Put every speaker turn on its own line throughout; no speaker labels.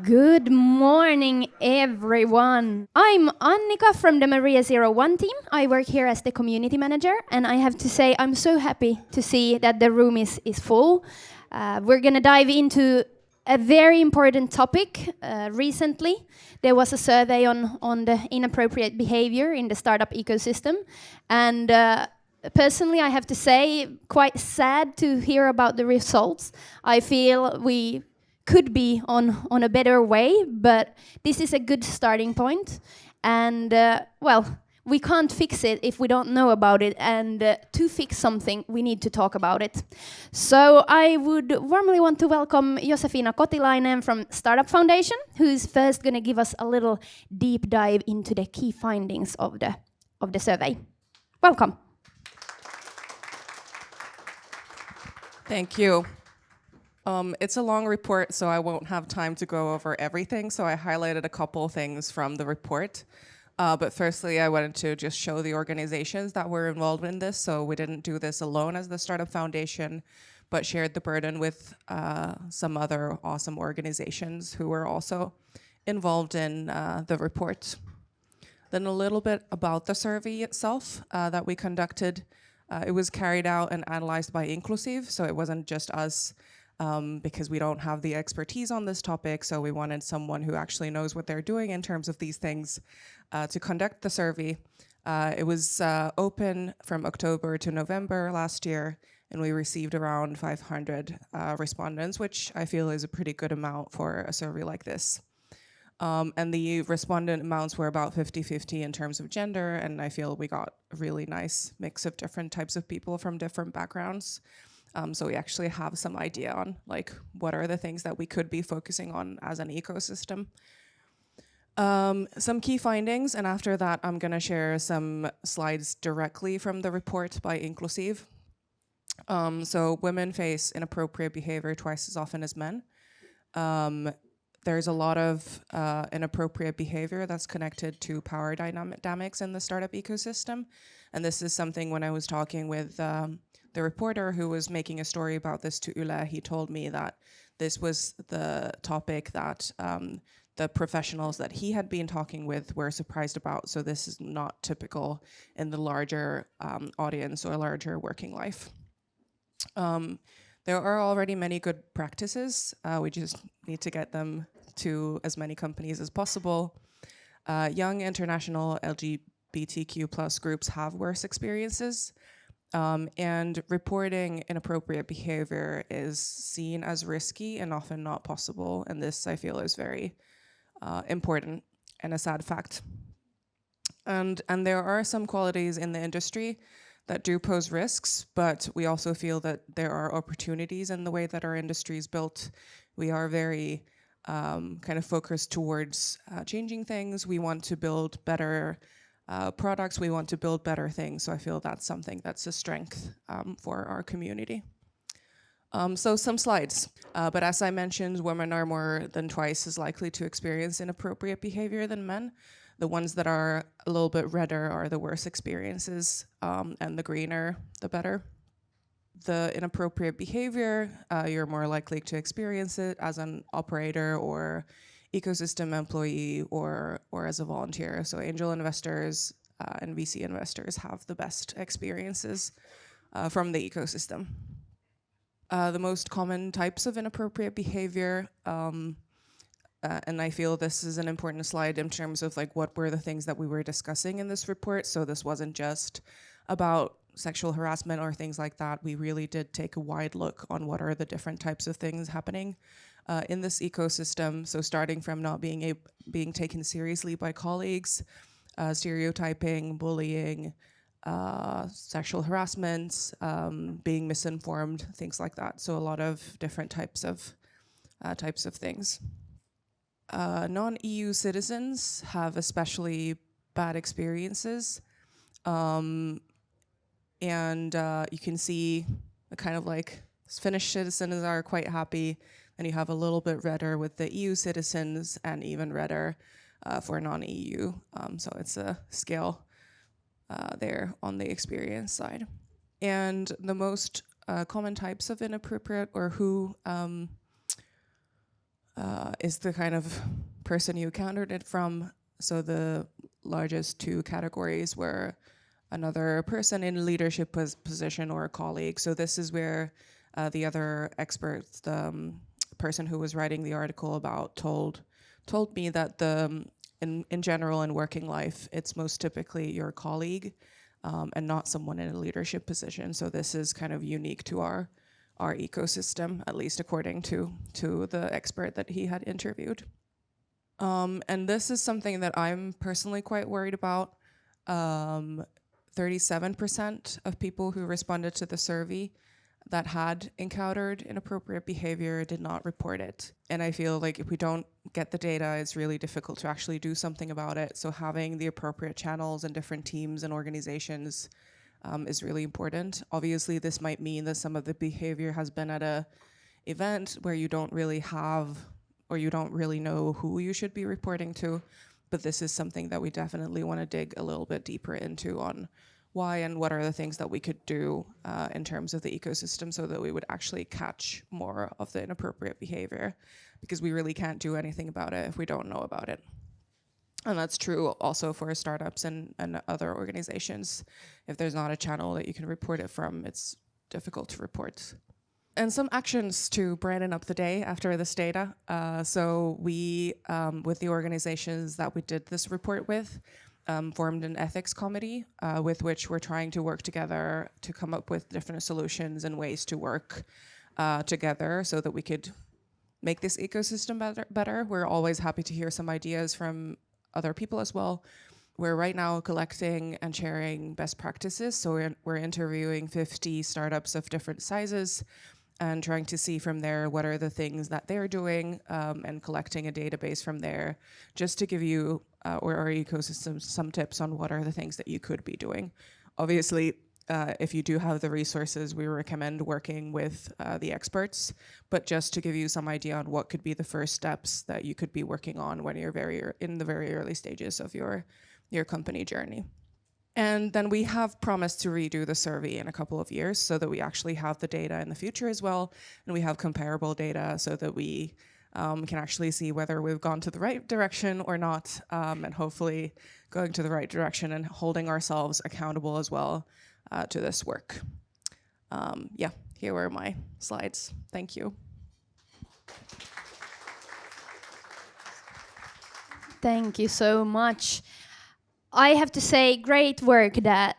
Good morning, everyone. I'm Annika from the Maria 01 team. I work here as the community manager, and I have to say I'm so happy to see that the room is full. We're going to dive into a very important topic. Recently, there was a survey on the inappropriate behavior in the startup ecosystem, and personally, I have to say, quite sad to hear about the results. I feel we could be on a better way, but this is a good starting point. And well, we can't fix it if we don't know about it, and to fix something, we need to talk about it. So I would warmly want to welcome Josefiina Kotilainen from Startup Foundation, who's first going to give us a little deep dive into the key findings of the survey. Welcome.
Thank you. It's a long report, so I won't have time to go over everything, so I highlighted a couple things from the report. But firstly, I wanted to just show the organizations that were involved in this, so we didn't do this alone as the Startup Foundation, but shared the burden with some other awesome organizations who were also involved in the report. Then a little bit about the survey itself that we conducted. It was carried out and analyzed by Inclusive, so it wasn't just us, because we don't have the expertise on this topic, so we wanted someone who actually knows what they're doing in terms of these things to conduct the survey. It was open from October to November last year, and we received around 500 respondents, which I feel is a pretty good amount for a survey like this. And the respondent amounts were about 50-50 in terms of gender, and I feel we got a really nice mix of different types of people from different backgrounds. So we actually have some idea on like what are the things that we could be focusing on as an ecosystem. Some key findings, and after that I'm going to share some slides directly from the report by Inclusive. So women face inappropriate behavior twice as often as men. There's a lot of inappropriate behavior that's connected to power dynamics in the startup ecosystem. And this is something when I was talking with the reporter who was making a story about this to Yle, he told me that this was the topic that the professionals that he had been talking with were surprised about. So this is not typical in the larger audience or larger working life. There are already many good practices. We just need to get them to as many companies as possible. Young international LGBTQ+ groups have worse experiences. And reporting inappropriate behavior is seen as risky and often not possible. And this, I feel, is very important and a sad fact. And there are some qualities in the industry that do pose risks, but we also feel that there are opportunities in the way that our industry is built. We are very kind of focused towards changing things. We want to build better products, we want to build better things, so I feel that's something that's a strength for our community. So some slides, but as I mentioned, women are more than twice as likely to experience inappropriate behavior than men. The ones that are a little bit redder are the worst experiences, and the greener, the better. The inappropriate behavior, you're more likely to experience it as an operator or ecosystem employee or as a volunteer. So angel investors and VC investors have the best experiences from the ecosystem. The most common types of inappropriate behavior, and I feel this is an important slide in terms of like what were the things that we were discussing in this report. So this wasn't just about sexual harassment or things like that. We really did take a wide look on what are the different types of things happening in this ecosystem. So starting from not being taken seriously by colleagues, stereotyping, bullying, sexual harassment, being misinformed, things like that. So a lot of different types of things. Non-EU citizens have especially bad experiences, and you can see kind of like Finnish citizens are quite happy, and you have a little bit redder with the EU citizens and even redder for non-EU. So it's a scale there on the experience side. And the most common types of inappropriate or who is the kind of person you encountered it from. So the largest two categories were another person in a leadership position or a colleague. So this is where the other experts, the person who was writing the article about told me that in general in working life, it's most typically your colleague and not someone in a leadership position. So this is kind of unique to our ecosystem, at least according to the expert that he had interviewed. And this is something that I'm personally quite worried about. 37% of people who responded to the survey that had encountered inappropriate behavior did not report it. And I feel like if we don't get the data, it's really difficult to actually do something about it. So having the appropriate channels and different teams and organizations is really important. Obviously, this might mean that some of the behavior has been at a event where you don't really have, or you don't really know who you should be reporting to, but this is something that we definitely want to dig a little bit deeper into on why and what are the things that we could do in terms of the ecosystem so that we would actually catch more of the inappropriate behavior, because we really can't do anything about it if we don't know about it. And that's true also for startups and other organizations. If there's not a channel that you can report it from, it's difficult to report. And some actions to brighten up the day after this data. So we, with the organizations that we did this report with, formed an ethics committee with which we're trying to work together to come up with different solutions and ways to work together so that we could make this ecosystem better. We're always happy to hear some ideas from other people as well. We're right now collecting and sharing best practices. So we're interviewing 50 startups of different sizes and trying to see from there what are the things that they're doing and collecting a database from there just to give you or our ecosystem some tips on what are the things that you could be doing. Obviously, if you do have the resources, we recommend working with the experts, but just to give you some idea on what could be the first steps that you could be working on when you're in the very early stages of your company journey. And then we have promised to redo the survey in a couple of years so that we actually have the data in the future as well, and we have comparable data so that we can actually see whether we've gone to the right direction or not, and hopefully going to the right direction and holding ourselves accountable as well to this work. Here were my slides. Thank you.
Thank you so much. I have to say, great work that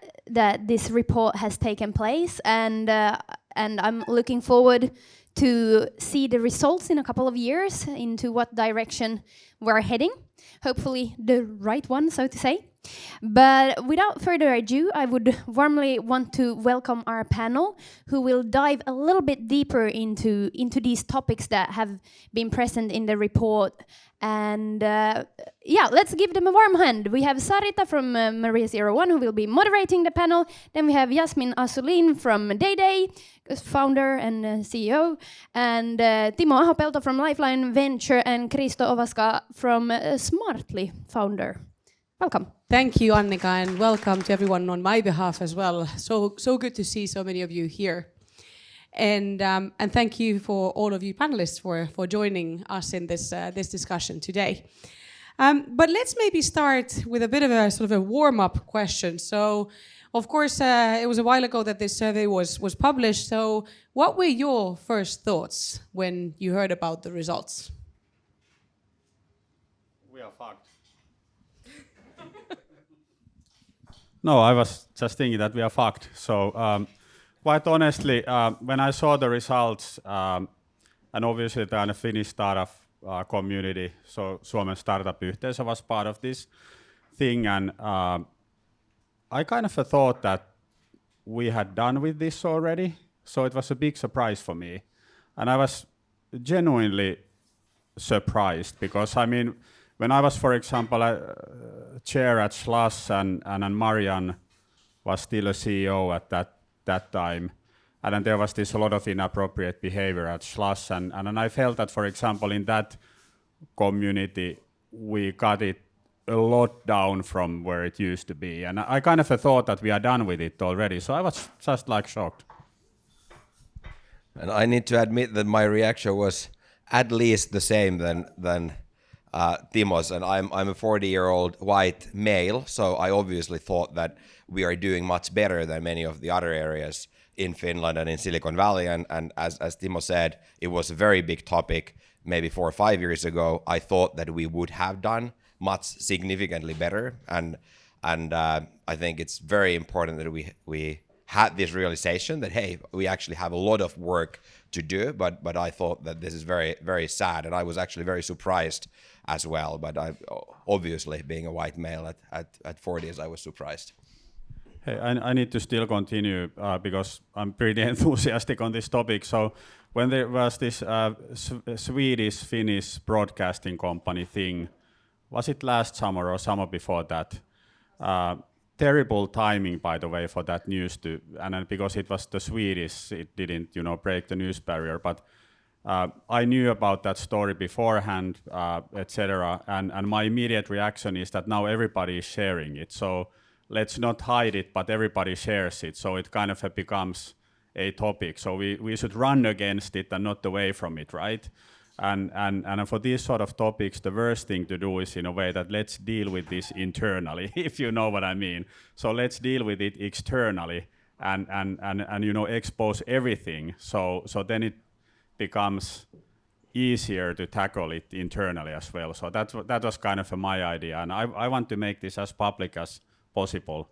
this report has taken place, and I'm looking forward to see the results in a couple of years into what direction we're heading. Hopefully the right one, so to say. But without further ado, I would warmly want to welcome our panel, who will dive a little bit deeper into these topics that have been present in the report. And let's give them a warm hand. We have Sarita from Maria 01, who will be moderating the panel. Then we have Jasmin Assulin from deidei, founder and CEO, and Timo Ahopelto from Lifeline Ventures, and Kristo Ovaska from Smartly, founder. Welcome.
Thank you, Annika, and welcome to everyone on my behalf as well. So good to see so many of you here. And thank you for all of you panelists for joining us in this discussion today. But let's maybe start with a bit of a sort of a warm-up question. So, of course, it was a while ago that this survey was published. So what were your first thoughts when you heard about the results?
We are fucked. No, I was just thinking that we are fucked. So quite honestly, when I saw the results, and obviously the Finnish startup community, so Suomen startup-yhteisö was part of this thing, and I kind of thought that we had done with this already, so it was a big surprise for me. And I was genuinely surprised, because I mean, when I was, for example, chair at Slush, and Marian was still a CEO at that time, and then there was this a lot of inappropriate behavior at Slush, and I felt that, for example, in that community, we got it a lot down from where it used to be, and I kind of thought that we are done with it already, so I was just like shocked.
And I need to admit that my reaction was at least the same than Timo's, and I'm a 40-year-old white male, so I obviously thought that we are doing much better than many of the other areas in Finland and in Silicon Valley, and as Timo said, it was a very big topic maybe 4 or 5 years ago. I thought that we would have done much significantly better, and I think it's very important that we had this realization that, hey, we actually have a lot of work to do, but I thought that this is very, very sad, and I was actually very surprised as well. But I, obviously, being a white male at 40s, I was surprised.
Hey, I need to still continue because I'm pretty enthusiastic on this topic. So when there was this Swedish-Finnish broadcasting company thing, was it last summer or summer before that? Terrible timing, by the way, for that news and then because it was the Swedish, it didn't, break the news barrier. But I knew about that story beforehand, etc. And my immediate reaction is that now everybody is sharing it. So let's not hide it, but everybody shares it. So it kind of becomes a topic. So we should run against it and not away from it, right? And for these sort of topics, the worst thing to do is in a way that let's deal with this internally, if you know what I mean. So let's deal with it externally and expose everything. So then it becomes easier to tackle it internally as well. So that was kind of my idea, and I want to make this as public as possible.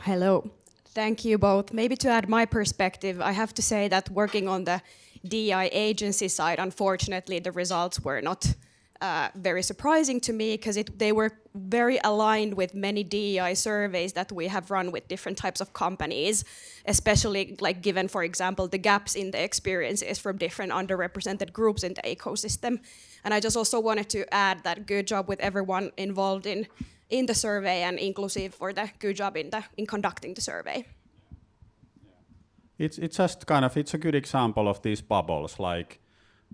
Hello. Thank you both. Maybe to add my perspective, I have to say that working on the DI agency side, unfortunately, the results were not very surprising to me because they were very aligned with many DEI surveys that we have run with different types of companies, especially like given, for example, the gaps in the experiences from different underrepresented groups in the ecosystem. And I just also wanted to add that good job with everyone involved in the survey and inclusive for the good job in conducting the survey.
It's just kind of, it's a good example of these bubbles. Like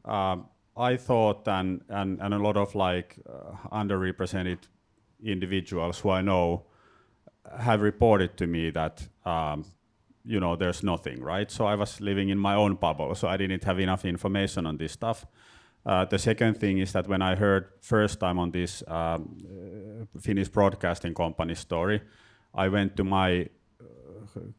I thought and a lot of underrepresented individuals who I know have reported to me that there's nothing, right? So I was living in my own bubble, so I didn't have enough information on this stuff. The second thing is that when I heard first time on this Finnish broadcasting company story, I went to my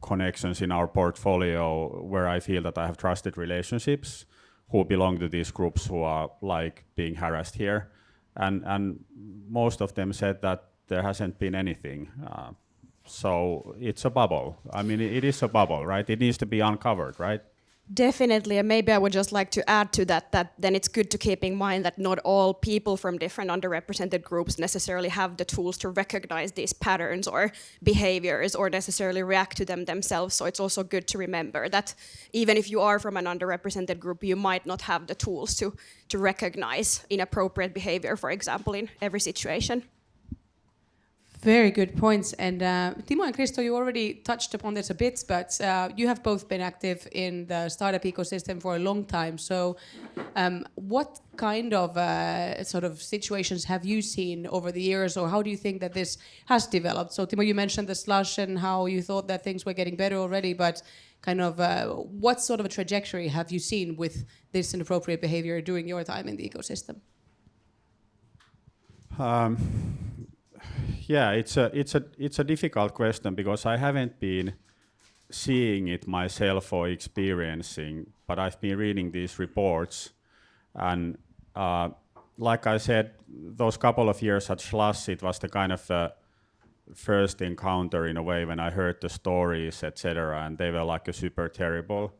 connections in our portfolio where I feel that I have trusted relationships who belong to these groups who are being harassed here. And most of them said that there hasn't been anything. So it's a bubble. I mean, it is a bubble, right? It needs to be uncovered, right?
Definitely, and maybe I would just like to add to that then it's good to keep in mind that not all people from different underrepresented groups necessarily have the tools to recognize these patterns or behaviors or necessarily react to them themselves. So it's also good to remember that even if you are from an underrepresented group, you might not have the tools to recognize inappropriate behavior, for example, in every situation.
Very good points. And Timo and Kristo, you already touched upon this a bit, but you have both been active in the startup ecosystem for a long time. So what kind of sort of situations have you seen over the years, or how do you think that this has developed? So Timo, you mentioned the Slush and how you thought that things were getting better already, but kind of what sort of a trajectory have you seen with this inappropriate behavior during your time in the ecosystem?
Yeah, it's a difficult question because I haven't been seeing it myself or experiencing, but I've been reading these reports, and like I said, those couple of years at Slush, it was the kind of first encounter in a way when I heard the stories, etc., and they were super terrible.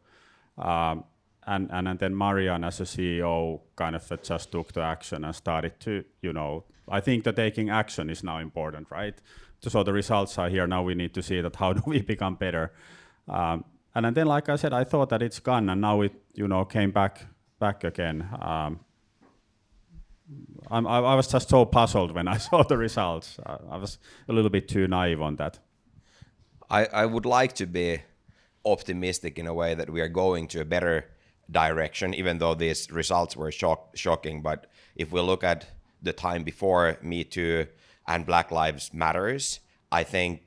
And then Marianne, as a CEO, kind of just took the action and started to, I think that taking action is now important, right? So the results are here. Now we need to see that how do we become better. And then, like I said, I thought that it's gone, and now it, came back again. I was just so puzzled when I saw the results. I was a little bit too naive on that.
I would like to be optimistic in a way that we are going to a better direction, even though these results were shocking. But if we look at the time before Me Too and Black Lives Matters, I think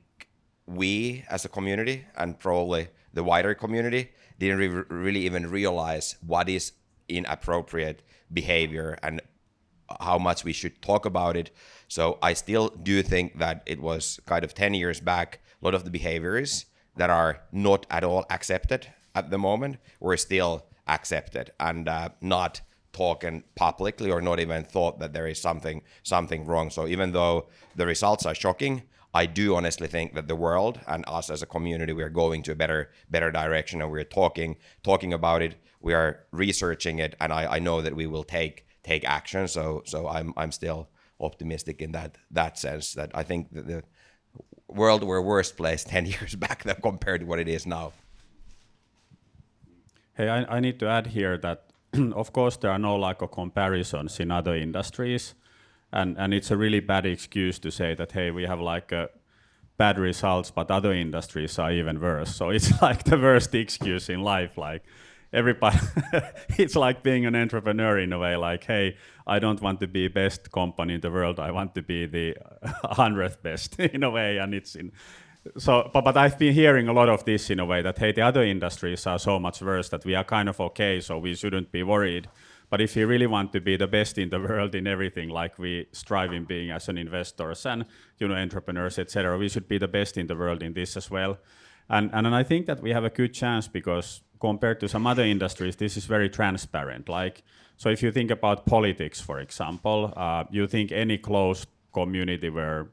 we as a community and probably the wider community didn't really even realize what is inappropriate behavior and how much we should talk about it. So I still do think that it was kind of 10 years back, a lot of the behaviors that are not at all accepted at the moment were still accepted and not talking publicly or not even thought that there is something wrong. So even though the results are shocking, I do honestly think that the world and us as a community, we are going to a better direction, and we're talking about it. We are researching it, and I know that we will take action. So I'm still optimistic in that sense, that I think that the world were worse place 10 years back than compared to what it is now.
Hey, I need to add here that of course there are no like comparisons in other industries, and it's a really bad excuse to say that, hey, we have like bad results, but other industries are even worse. So it's like the worst excuse in life. Like everybody, it's like being an entrepreneur in a way. Like, hey, I don't want to be best company in the world. I want to be the 100th best in a way, and it's in. So, but I've been hearing a lot of this in a way that, hey, the other industries are so much worse that we are kind of okay, so we shouldn't be worried. But if you really want to be the best in the world in everything, like we strive in being as an investors and entrepreneurs, etc., we should be the best in the world in this as well. And I think that we have a good chance because compared to some other industries, this is very transparent. Like, so if you think about politics, for example, you think any closed community where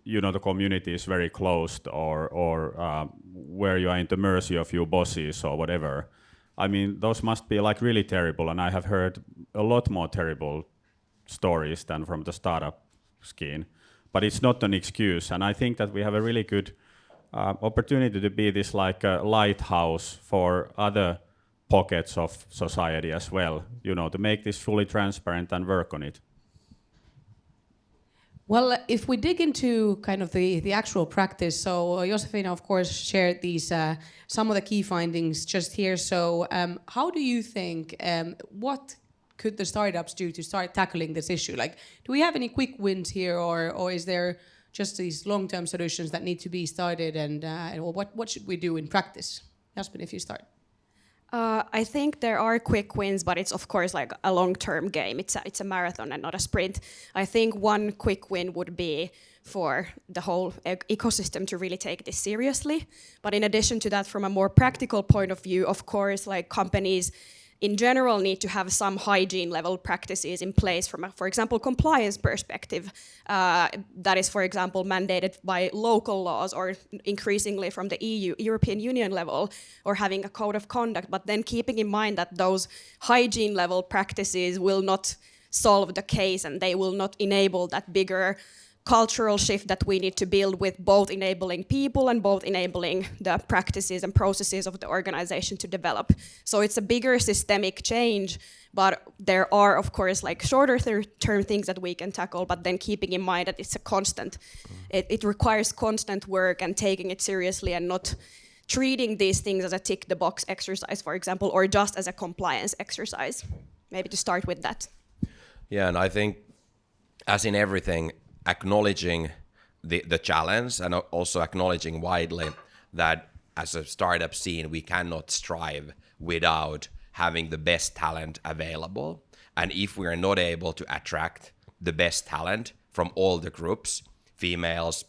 the community is very closed, or where you are in the mercy of your bosses or whatever. I mean, those must be like really terrible, and I have heard a lot more terrible stories than from the startup scene. But it's not an excuse, and I think that we have a really good opportunity to be this like a lighthouse for other pockets of society as well, to make this fully transparent and work on it.
Well, if we dig into kind of the actual practice, so Josefiina, of course, shared these some of the key findings just here. So how do you think, what could the startups do to start tackling this issue? Like, do we have any quick wins here, or is there just these long-term solutions that need to be started, and what should we do in practice? Jasmin, if you start.
I think there are quick wins, but it's of course like a long-term game. It's a marathon and not a sprint. I think one quick win would be for the whole ecosystem to really take this seriously. But in addition to that, from a more practical point of view, of course, like companies in general need to have some hygiene level practices in place from a, for example, compliance perspective. That is, for example, mandated by local laws or increasingly from the European Union level, or having a code of conduct, but then keeping in mind that those hygiene level practices will not solve the case and they will not enable that bigger cultural shift that we need to build with both enabling people and both enabling the practices and processes of the organization to develop. So it's a bigger systemic change, but there are, of course, like shorter term things that we can tackle, but then keeping in mind that it's a constant. It requires constant work and taking it seriously and not treating these things as a tick the box exercise, for example, or just as a compliance exercise. Maybe to start with that.
Yeah, and I think as in everything, acknowledging the challenge and also acknowledging widely that as a startup scene, we cannot strive without having the best talent available. And if we are not able to attract the best talent from all the groups, females,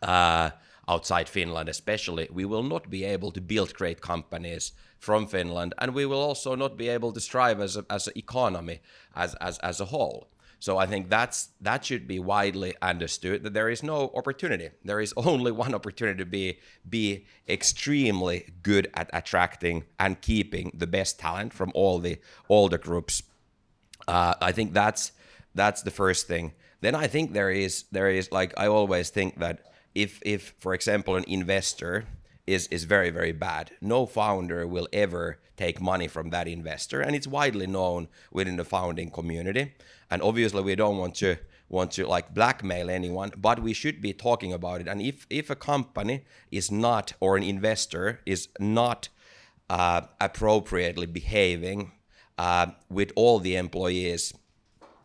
outside Finland especially, we will not be able to build great companies from Finland, and we will also not be able to strive as an economy as a whole. So I think that should be widely understood, that there is no opportunity. There is only one opportunity to be extremely good at attracting and keeping the best talent from all the groups. I think that's the first thing. Then I think there is like, I always think that if for example an investor is very, very bad, no founder will ever take money from that investor, and it's widely known within the founding community. And obviously we don't want to like blackmail anyone, but we should be talking about it. And if a company is not, or an investor is not appropriately behaving with all the employees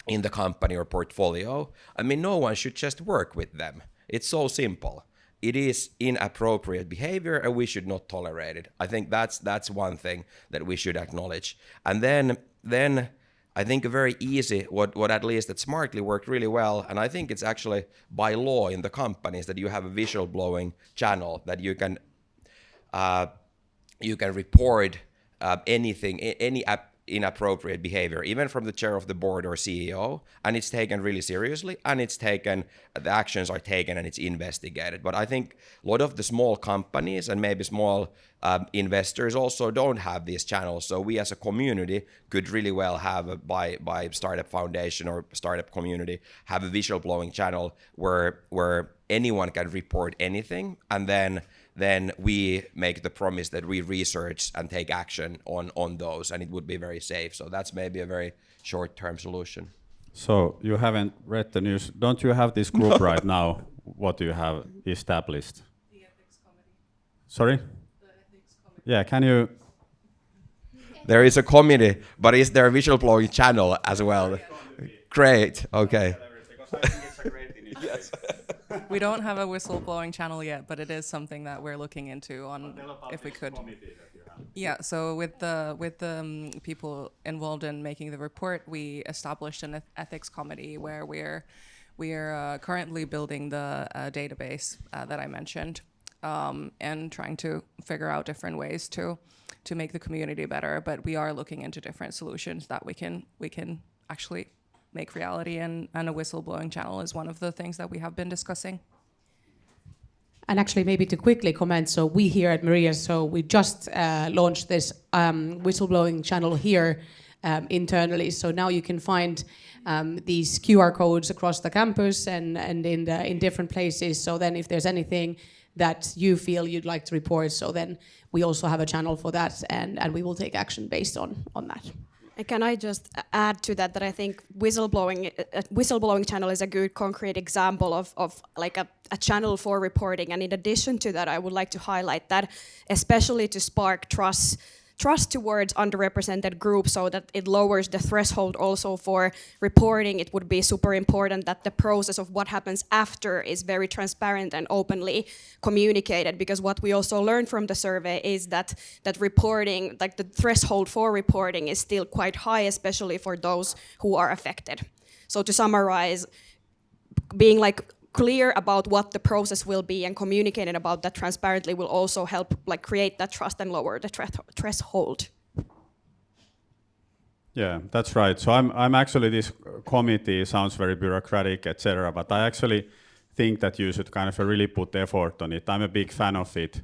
in the company or portfolio, I mean, no one should just work with them. It's so simple. it is inappropriate behavior and we should not tolerate it. I think that's one thing that we should acknowledge. And then I think a very easy, what at least at Smartly worked really well, and I think it's actually by law in the companies that you have a whistleblowing channel that you can report anything, any inappropriate behavior, even from the chair of the board or CEO, and it's taken really seriously, and the actions are taken and it's investigated. But I think a lot of the small companies and maybe small investors also don't have these channels. So we as a community could really well have by Startup Foundation or Startup Community have a whistleblowing channel where anyone can report anything, and then we make the promise that we research and take action on those, and it would be very safe. So that's maybe a very short-term solution.
So you haven't read the news. Don't you have this group right now? What do you have established?
The ethics committee.
Sorry?
The ethics committee.
Yeah, can you...
There is a committee, but is there a whistleblowing channel as well? Great, okay.
Yes.
We don't have a whistleblowing channel yet, but it is something that we're looking into on if we could. Yeah, so with the people involved in making the report, we established an ethics committee where we're currently building the database that I mentioned, and trying to figure out different ways to make the community better. But we are looking into different solutions that we can actually make reality, and a whistleblowing channel is one of the things that we have been discussing.
And actually, maybe to quickly comment, so we here at Maria, so we just launched this whistleblowing channel here internally. So now you can find these QR codes across the campus and in different places. So then if there's anything that you feel you'd like to report, so then we also have a channel for that, and we will take action based on that.
And can I just add to that I think whistleblowing channel is a good concrete example of like a channel for reporting. And in addition to that, I would like to highlight that, especially to spark trust towards underrepresented groups, so that it lowers the threshold also for reporting. It would be super important that the process of what happens after is very transparent and openly communicated, because what we also learned from the survey is that reporting, like the threshold for reporting, is still quite high, especially for those who are affected. So to summarize, being like clear about what the process will be and communicating about that transparently will also help like create that trust and lower the threshold.
Yeah, that's right. So I'm actually, this committee sounds very bureaucratic, etc. But I actually think that you should kind of really put effort on it. I'm a big fan of it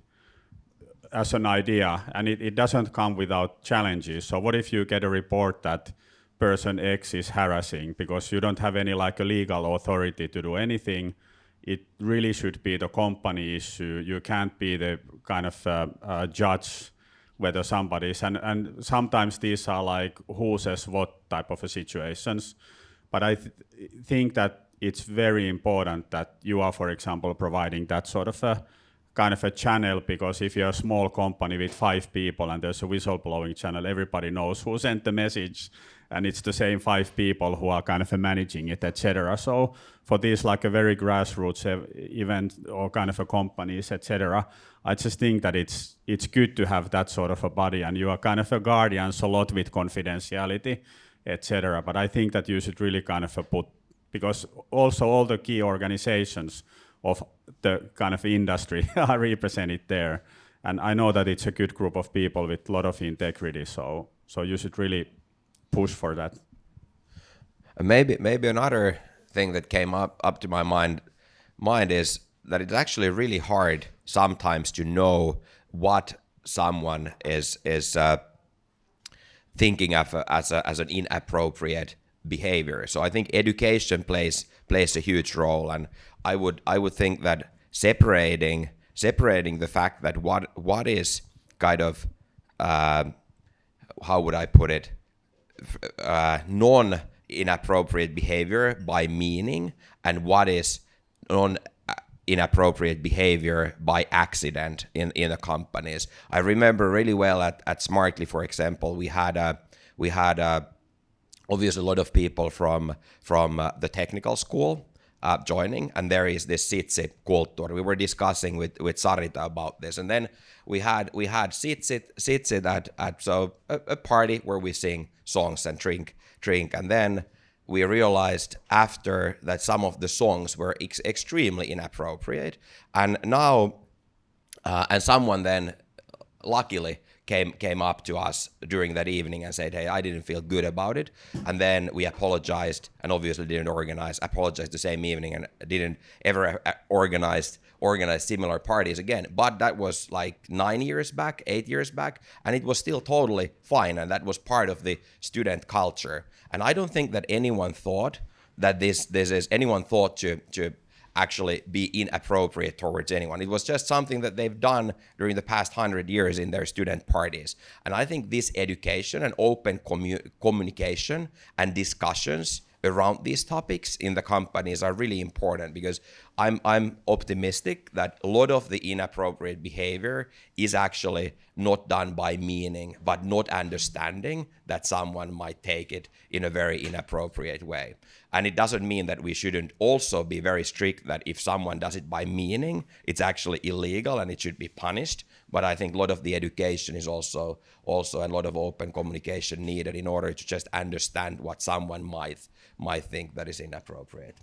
as an idea, and it doesn't come without challenges. So what if you get a report that person X is harassing because you don't have any like a legal authority to do anything? It really should be the company issue. You can't be the kind of judge whether somebody is, and sometimes these are like who says what type of situations. But I think that it's very important that you are, for example, providing that sort of a kind of a channel, because if you're a small company with 5 people and there's a whistleblowing channel, everybody knows who sent the message, and it's the same 5 people who are kind of managing it, etc. So for these like a very grassroots event or kind of a companies, etc., I just think that it's good to have that sort of a body, and you are kind of a guardians a lot with confidentiality, etc. But I think that you should really kind of put, because also all the key organizations of the kind of industry are represented there, and I know that it's a good group of people with a lot of integrity. So you should really push for that.
And maybe another thing that came up to my mind is that it's actually really hard sometimes to know what someone is thinking of as an inappropriate behavior. So I think education plays a huge role, and I would think that separating the fact that what is kind of how would I put it, non-inappropriate behavior by meaning, and what is non-inappropriate behavior by accident in the companies. I remember really well at Smartly, for example, we had obviously a lot of people from the technical school, joining, and there is this sitsi culture. We were discussing with Sarita about this, and then we had sitsi at a party where we sing songs and drink, and then we realized after that some of the songs were extremely inappropriate, and now and someone then luckily came up to us during that evening and said, hey, I didn't feel good about it. And then we apologized and obviously didn't apologized the same evening and didn't ever organize similar parties again. But that was like 9 years back, 8 years back, and it was still totally fine. And that was part of the student culture. And I don't think that anyone thought that anyone thought to actually be inappropriate towards anyone. It was just something that they've done during the past 100 years in their student parties. And I think this education and open communication and discussions around these topics in the companies are really important, because I'm optimistic that a lot of the inappropriate behavior is actually not done by meaning, but not understanding that someone might take it in a very inappropriate way. And it doesn't mean that we shouldn't also be very strict that if someone does it by meaning, it's actually illegal and it should be punished. But I think a lot of the education is also a lot of open communication needed in order to just understand what someone might think that is inappropriate.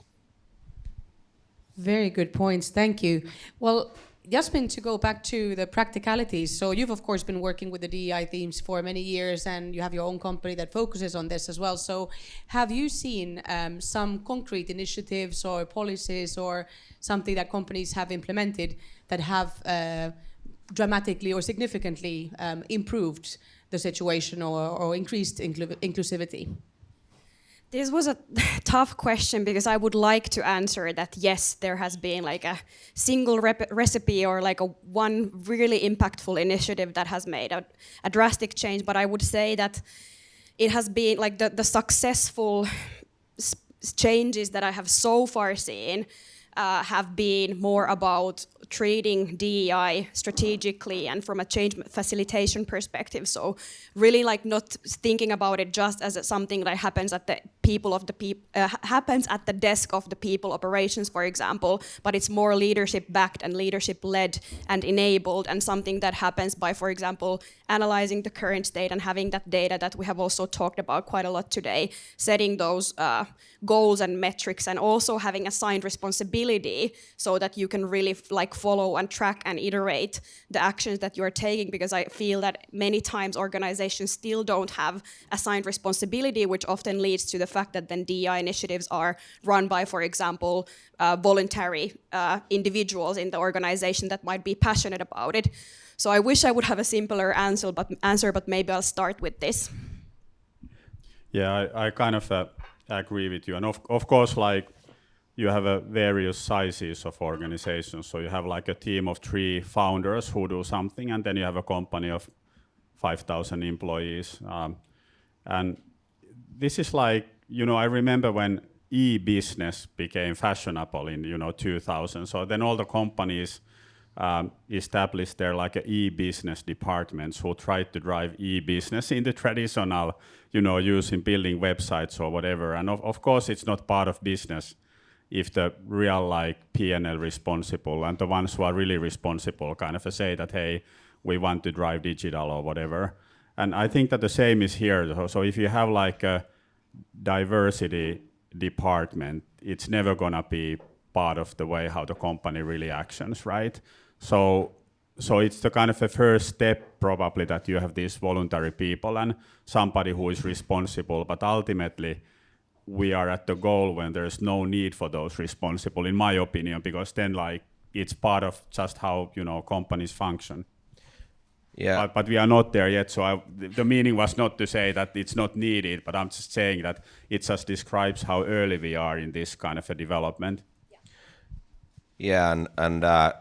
Very good points, thank you. Well, Jasmin, to go back to the practicalities, so you've of course been working with the DEI themes for many years and you have your own company that focuses on this as well. So have you seen some concrete initiatives or policies or something that companies have implemented that have dramatically or significantly improved the situation or increased inclusivity?
This was a tough question, because I would like to answer that yes, there has been like a single recipe or like one really impactful initiative that has made a drastic change. But I would say that it has been like the successful changes that I have so far seen have been more about treating DEI strategically and from a change facilitation perspective. So really like not thinking about it just as something that happens at the happens at the desk of the people operations, for example, but it's more leadership backed and leadership led and enabled, and something that happens by, for example, analyzing the current state and having that data that we have also talked about quite a lot today, setting those goals and metrics, and also having assigned responsibility so that you can really like follow and track and iterate the actions that you're taking, because I feel that many times organizations still don't have assigned responsibility, which often leads to the fact that then DEI initiatives are run by, for example, voluntary individuals in the organization that might be passionate about it. So I wish I would have a simpler answer, but maybe I'll start with this.
Yeah, I kind of agree with you. And of course, like, you have various sizes of organizations. So you have like a team of 3 founders who do something, and then you have a company of 5,000 employees. And this is like, I remember when e-business became fashionable in 2000. So then all the companies established their like e-business departments who tried to drive e-business in the traditional, using building websites or whatever. And of course, it's not part of business if the real like P&L responsible and the ones who are really responsible kind of say that, hey, we want to drive digital or whatever. And I think that the same is here. So if you have like a diversity department, it's never gonna be part of the way how the company really actions, right? So it's the kind of a first step probably that you have these voluntary people and somebody who is responsible, but ultimately we are at the goal when there's no need for those responsible, in my opinion, because then like it's part of just how companies function.
Yeah.
But we are not there yet. So the meaning was not to say that it's not needed, but I'm just saying that it just describes how early we are in this kind of a development.
Yeah, and I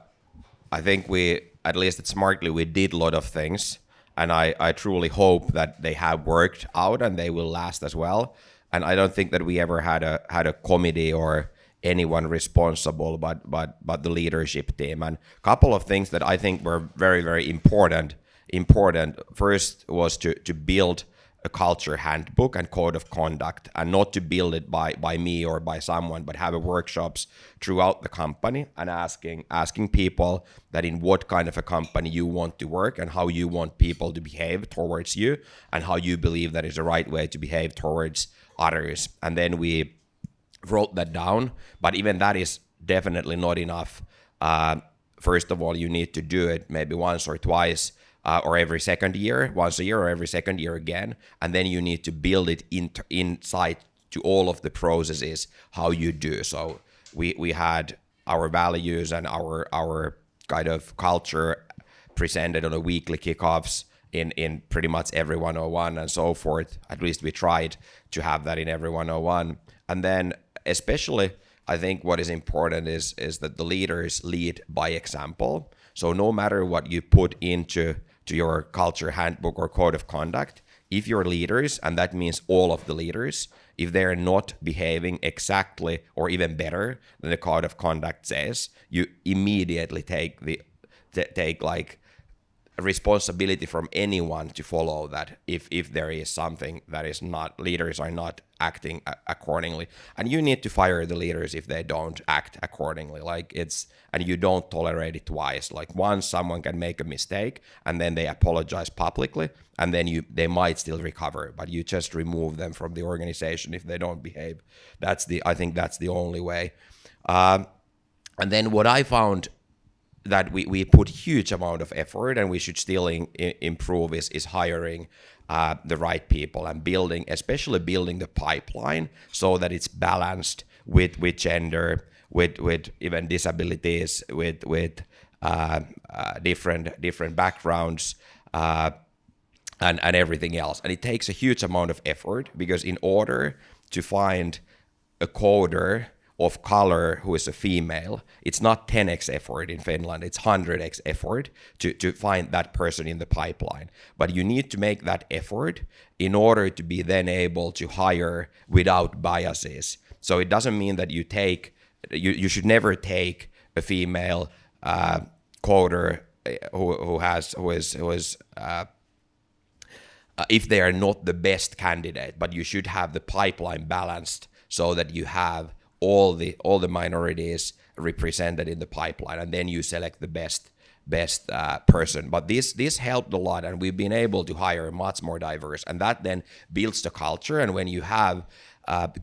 think we, at least at Smartly, we did a lot of things, and I truly hope that they have worked out and they will last as well. And I don't think that we ever had a committee or anyone responsible, but the leadership team. And a couple of things that I think were very, very important. First was to build a culture handbook and code of conduct, and not to build it by me or by someone, but have workshops throughout the company and asking people that in what kind of a company you want to work and how you want people to behave towards you and how you believe that is the right way to behave towards others. And then we wrote that down, but even that is definitely not enough. First of all, you need to do it maybe once or twice or every second year, once a year or every second year again. And then you need to build it inside to all of the processes, how you do. So we had our values and our kind of culture presented on a weekly kickoffs in pretty much every 101 and so forth. At least we tried to have that in every 101. And then especially, I think what is important is that the leaders lead by example. So no matter what you put into your culture handbook or code of conduct, if your leaders, and that means all of the leaders, if they're not behaving exactly or even better than the code of conduct says, you immediately take like responsibility from anyone to follow that if there is something that is not, leaders are not acting accordingly. And you need to fire the leaders if they don't act accordingly. And you don't tolerate it twice. Like once someone can make a mistake and then they apologize publicly and then they might still recover, but you just remove them from the organization if they don't behave. I think that's the only way. And then what I found that we put huge amount of effort and we should still improve is hiring the right people and especially building the pipeline so that it's balanced with gender, with even disabilities, with different backgrounds and everything else. And it takes a huge amount of effort because in order to find a coder of color who is a female, it's not 10x effort in Finland, it's 100x effort to find that person in the pipeline. But you need to make that effort in order to be then able to hire without biases. So it doesn't mean that you should never take a female coder who is if they are not the best candidate, but you should have the pipeline balanced so that you have all the minorities represented in the pipeline, and then you select the best person. But this helped a lot, and we've been able to hire much more diverse, and that then builds the culture. And when you have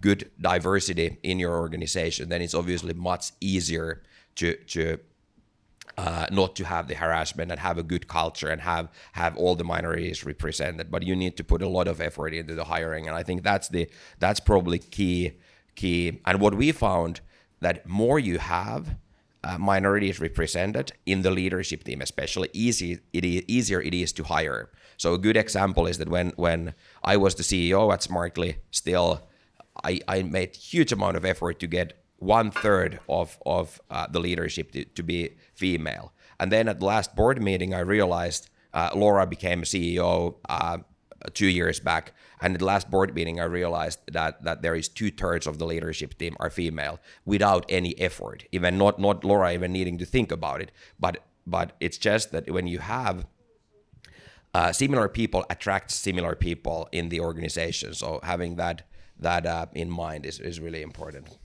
good diversity in your organization, then it's obviously much easier to not to have the harassment and have a good culture and have all the minorities represented. But you need to put a lot of effort into the hiring, and I think that's probably key. And what we found, that more you have minorities represented in the leadership team, especially, easier it is to hire. So a good example is that when I was the CEO at Smartly, still I made huge amount of effort to get 1/3 of the leadership to be female. And then at the last board meeting, I realized Laura became a CEO 2 years back. And at the last board meeting, I realized that there is 2/3 of the leadership team are female without any effort, even not Laura even needing to think about it. But it's just that when you have similar people attracts similar people in the organization. So having that in mind is really important.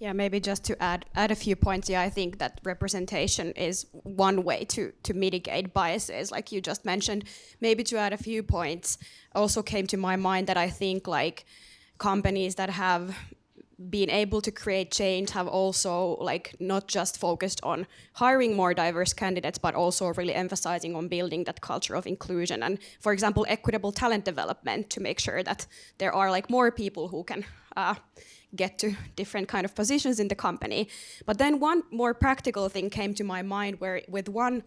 Yeah, maybe just to add a few points. Yeah, I think that representation is one way to mitigate biases, like you just mentioned. Maybe to add a few points, also came to my mind that I think like companies that have been able to create change have also like not just focused on hiring more diverse candidates, but also really emphasizing on building that culture of inclusion and, for example, equitable talent development to make sure that there are like more people who can get to different kind of positions in the company. But then one more practical thing came to my mind where with one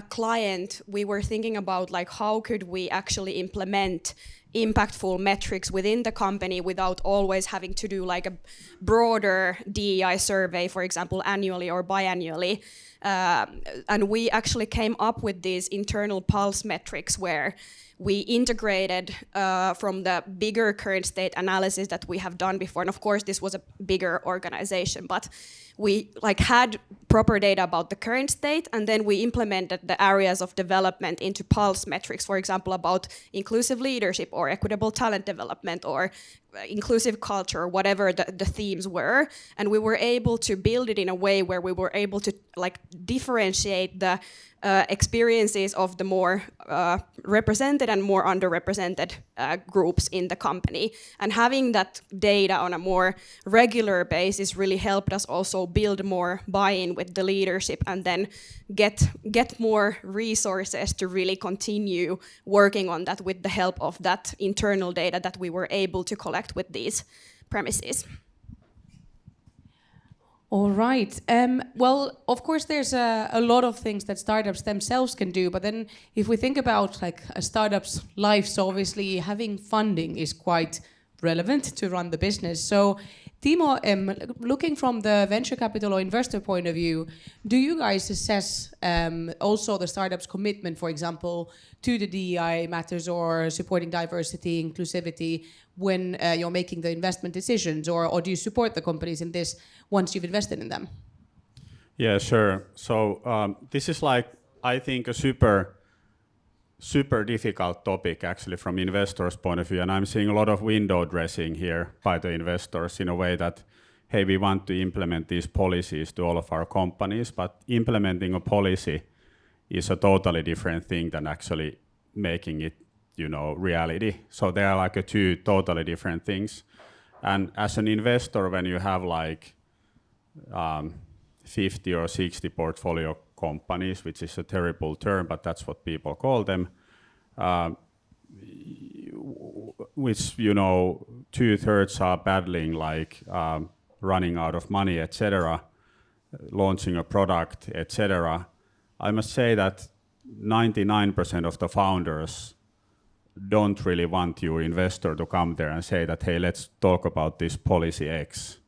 client, we were thinking about like how could we actually implement impactful metrics within the company without always having to do like a broader DEI survey, for example, annually or biannually. And we actually came up with these internal pulse metrics where we integrated from the bigger current state analysis that we have done before. And of course, this was a bigger organization, but we like had proper data about the current state, and then we implemented the areas of development into pulse metrics, for example, about inclusive leadership or equitable talent development or inclusive culture, whatever the themes were. And we were able to build it in a way where we were able to differentiate the experiences of the more represented and more underrepresented groups in the company. And having that data on a more regular basis really helped us also build more buy-in with the leadership and then get more resources to really continue working on that with the help of that internal data that we were able to collect with these premises.
All right. Well, of course, there's a lot of things that startups themselves can do. But then if we think about a startup's life, so obviously having funding is quite relevant to run the business. So Timo, looking from the venture capital or investor point of view, do you guys assess also the startup's commitment, for example, to the DEI matters or supporting diversity, inclusivity when you're making the investment decisions, or do you support the companies in this once you've invested in them?
Yeah, sure. So this is I think a super difficult topic actually from investors' point of view, and I'm seeing a lot of window dressing here by the investors in a way that, hey, we want to implement these policies to all of our companies, but implementing a policy is a totally different thing than actually making it, reality. So they are two totally different things. And as an investor, when you have 50 or 60 portfolio companies, which is a terrible term, but that's what people call them, which 2/3 are battling running out of money, etc., launching a product, etc. I must say that 99% of the founders don't really want your investor to come there and say that, hey, let's talk about this policy X.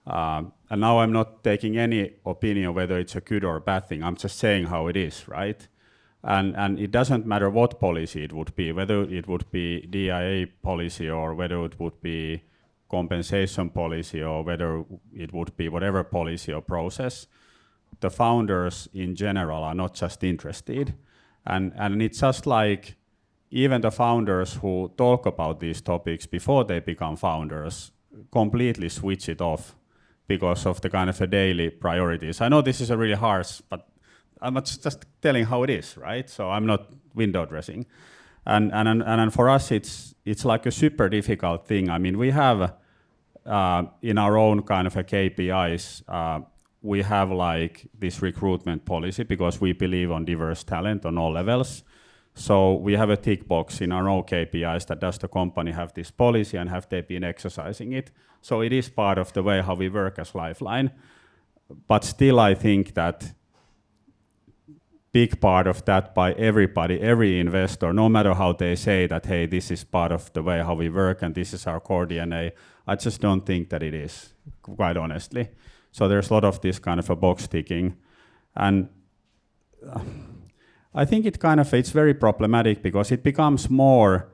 And now I'm not taking any opinion whether it's a good or bad thing. I'm just saying how it is, right? And it doesn't matter what policy it would be, whether it would be DIA policy or whether it would be compensation policy or whether it would be whatever policy or process. The founders in general are not just interested. And it's just even the founders who talk about these topics before they become founders completely switch it off because of the kind of daily priorities. I know this is a really harsh, but I'm just telling how it is, right? So I'm not window dressing. And for us, it's a super difficult thing. I mean, we have in our own kind of KPIs, we have this recruitment policy because we believe on diverse talent on all levels. So we have a tick box in our own KPIs that does the company have this policy and have they been exercising it. So it is part of the way how we work as Lifeline. But still, I think that big part of that by everybody, every investor, no matter how they say that, hey, this is part of the way how we work and this is our core DNA, I just don't think that it is, quite honestly. So there's a lot of this kind of a box ticking. And I think it's very problematic because it becomes more,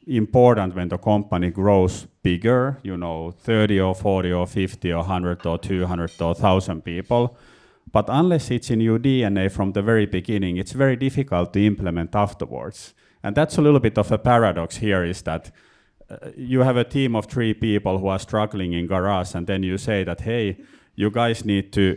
important when the company grows bigger, 30 or 40 or 50 or 100 or 200 or 1,000 people. But unless it's in your DNA from the very beginning, it's very difficult to implement afterwards. And that's a little bit of a paradox here is that you have a team of 3 people who are struggling in garage and then you say that, hey, you guys need to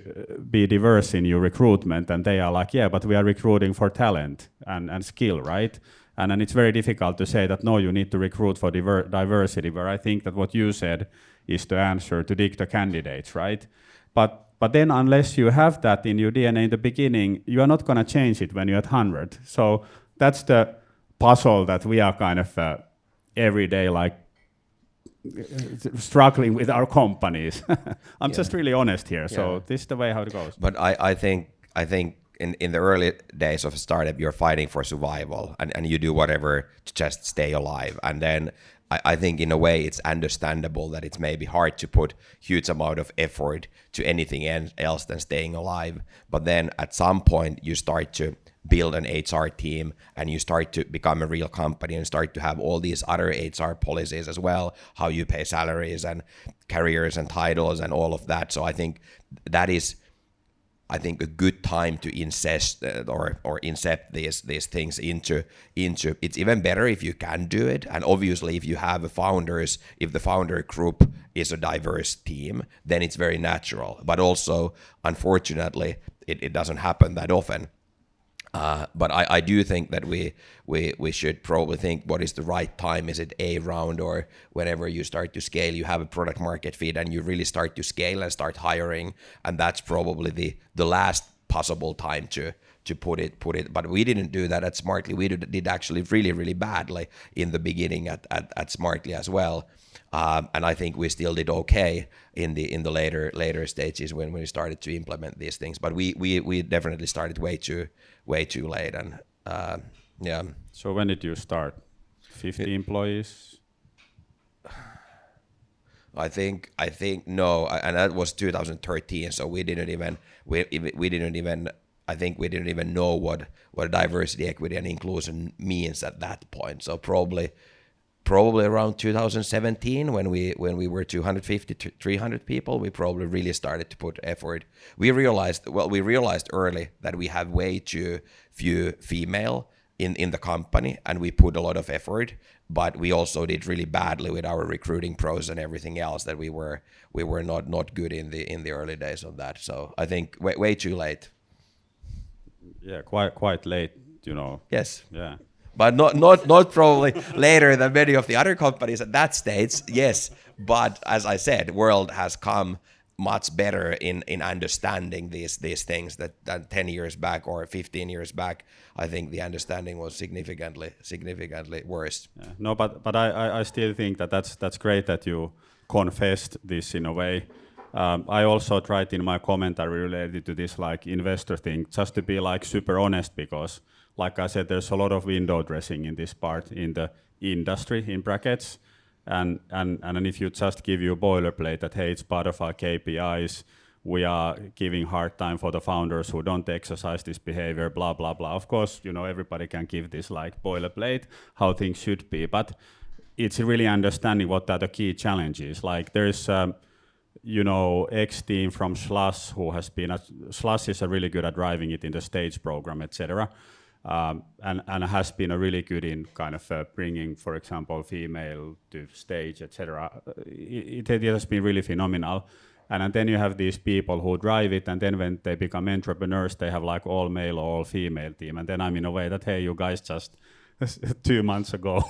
be diverse in your recruitment. And they are like, yeah, but we are recruiting for talent and skill, right? And then it's very difficult to say that, no, you need to recruit for diversity, where I think that what you said is the answer to dig the candidates, right? But then unless you have that in your DNA in the beginning, you are not going to change it when you're at 100. So that's the puzzle that we are kind of every day struggling with our companies. I'm just really honest here. So this is the way how it goes.
But I think in the early days of a startup, you're fighting for survival and you do whatever to just stay alive. And then I think in a way it's understandable that it's maybe hard to put huge amount of effort to anything else than staying alive. But then at some point you start to build an HR team and you start to become a real company and start to have all these other HR policies as well, how you pay salaries and careers and titles and all of that. So I think that is, I think, a good time to incept these things into. It's even better if you can do it, and obviously if you have if the founder group is a diverse team, then it's very natural. But also, unfortunately, it doesn't happen that often. But I do think that we should probably think what is the right time. Is it A round, or whenever you start to scale, you have a product market fit and you really start to scale and start hiring, and that's probably the last possible time to put it. But we didn't do that at Smartly. We did actually really badly in the beginning at Smartly as well. And I think we still did okay in the later stages when we started to implement these things. But we definitely started way too late. And yeah.
So when did you start? 50 employees?
I think no, and that was 2013. So we didn't even know what diversity, equity, and inclusion means at that point. So probably around 2017, when we were 250 to 300 people, we probably really started to put effort. We realized early that we have way too few female in the company, and we put a lot of effort, but we also did really badly with our recruiting process and everything else, that we were not good in the early days of that. So I think way too late.
Yeah, quite late, you know.
Yes.
Yeah.
But not probably later than many of the other companies at that stage, yes. But as I said, world has come much better in understanding these things than 10 years back or 15 years back. I think the understanding was significantly worse.
Yeah. No, but I still think that's great that you confessed this in a way. I also tried in my commentary related to this like investor thing just to be like super honest, because like I said, there's a lot of window dressing in this part in the industry, in brackets, and if you just give you a boilerplate that hey, it's part of our KPIs, we are giving hard time for the founders who don't exercise this behavior, blah blah blah. Of course, you know, everybody can give this like boilerplate how things should be, but it's really understanding what are the key challenges. Like there's you know, ex-team from Slush who has been Slush is really good at driving it in the stage program, etc. And has been really good in kind of bringing, for example, female to stage, etc. It has been really phenomenal. And then you have these people who drive it, and then when they become entrepreneurs, they have like all male or all female team. And then I'm in a way that, hey, you guys just 2 months ago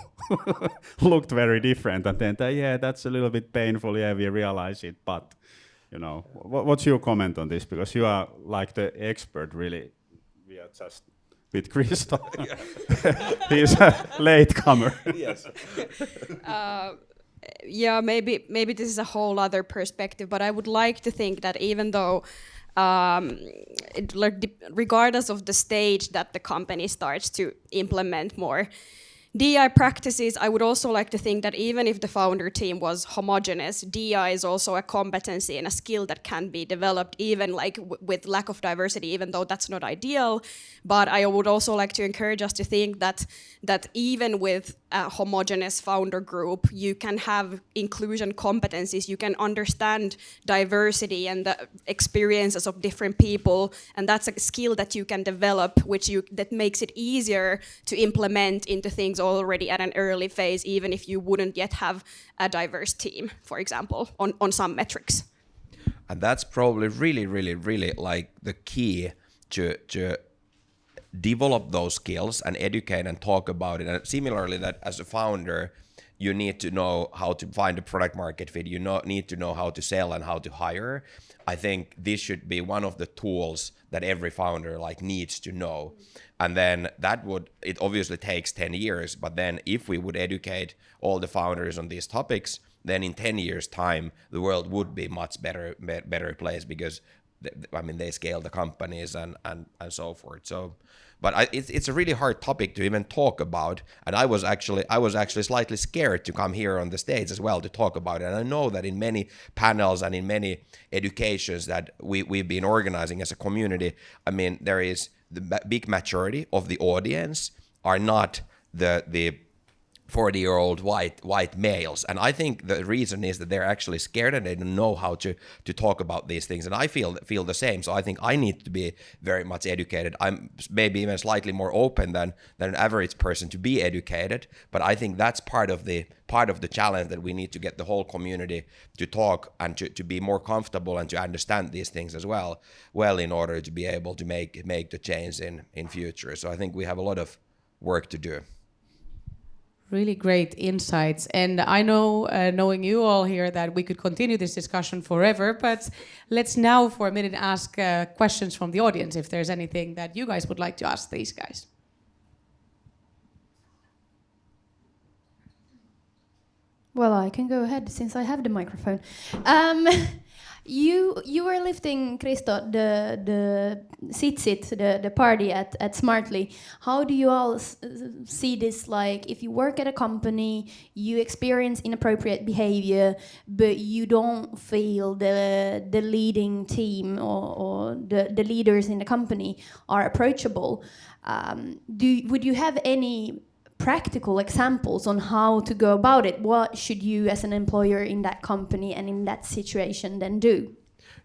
looked very different. And then, yeah, that's a little bit painful. Yeah, we realize it. But, you know, what's your comment on this? Because you are like the expert, really. We are just with Kristo. He's a latecomer.
Yes.
Yeah, maybe this is a whole other perspective, but I would like to think that even though regardless of the stage that the company starts to implement more DI practices, I would also like to think that even if the founder team was homogeneous, DI is also a competency and a skill that can be developed even like with lack of diversity, even though that's not ideal. But I would also like to encourage us to think that even with a homogeneous founder group, you can have inclusion competencies, you can understand diversity and the experiences of different people, and that's a skill that you can develop, that makes it easier to implement into things already at an early phase, even if you wouldn't yet have a diverse team, for example, on some metrics.
And that's probably really like the key to develop those skills and educate and talk about it. And similarly, that as a founder, you need to know how to find a product market fit. You need to know how to sell and how to hire. I think this should be one of the tools that every founder like needs to know. And then it obviously takes 10 years, but then if we would educate all the founders on these topics, then in 10 years time, the world would be much better place, because they scale the companies and so forth. So, but it's a really hard topic to even talk about. And I was actually slightly scared to come here on the stage as well to talk about it. And I know that in many panels and in many educations that we've been organizing as a community, there is the big majority of the audience are not the 40-year-old white males, and I think the reason is that they're actually scared and they don't know how to talk about these things. And I feel the same. So I think I need to be very much educated. I'm maybe even slightly more open than an average person to be educated, but I think that's part of the challenge, that we need to get the whole community to talk and to be more comfortable and to understand these things as well in order to be able to make the change in future. So I think we have a lot of work to do.
Really great insights. And I know, knowing you all here, that we could continue this discussion forever, but let's now for a minute ask questions from the audience, if there's anything that you guys would like to ask these guys.
Well, I can go ahead since I have the microphone. You were lifting, Kristo, the sit, the party at Smartly. How do you all see this? Like, if you work at a company, you experience inappropriate behavior, but you don't feel the leading team or the leaders in the company are approachable. Would you have any practical examples on how to go about it? What should you as an employer in that company and in that situation then do?